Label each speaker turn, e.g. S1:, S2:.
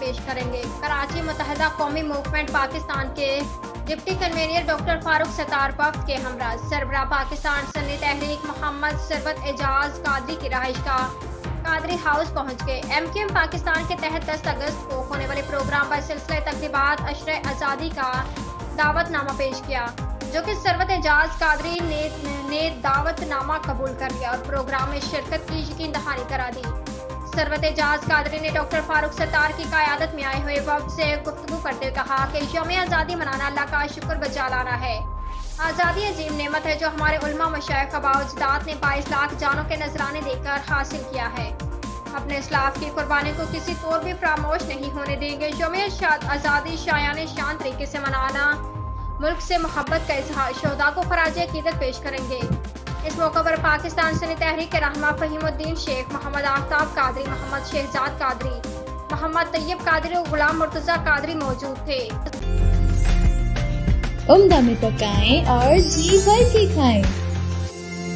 S1: پیش کریں گے۔ کراچی متحدہ قومی موومنٹ پاکستان کے deputy convener doctor Farooq Sattar وفد کے ہمراہ سربراہ پاکستان سنی تحریک محمد ثروت اعجاز قادری کی رہائش گاہ قادری ہاؤس پہنچ گئے۔ MQM پاکستان کے تحت 10 اگست کو ہونے والے پروگرام پر سلسلہ تقریبات عشرِ آزادی کا دعوت نامہ پیش کیا، جو کہ ثروت اعجاز قادری نے دعوت نامہ قبول کر لیا اور پروگرام میں شرکت کی یقین دہانی کرا دی۔ ثروت اعجاز قادری نے ڈاکٹر فاروق ستار کی قیادت میں آئے ہوئے وفد سے گفتگو کرتے ہوئے کہا کہ یوم آزادی منانا اللہ کا شکر بجا لانا ہے۔ آزادی عظیم نعمت ہے جو ہمارے علماء مشائخ آباء و اجداد نے 22 لاکھ جانوں کے نذرانے دے کر حاصل کیا ہے۔ اپنے اسلاف کی قربانی کو کسی طور بھی فراموش نہیں ہونے دیں گے۔ یوم آزادی شایان شان طریقے سے منانا، ملک سے محبت کا اظہار، شہداء کو خراج عقیدت پیش کریں گے۔ اس موقع پر پاکستان سنی تحریک کے رہنما فہیم الدین شیخ، محمد آفتاب قادری، محمد شہزاد قادری، محمد طیب قادری اور غلام مرتضیٰ قادری موجود تھے۔
S2: عمدہ میں پکائیں اور جی بھر کے کھائیں۔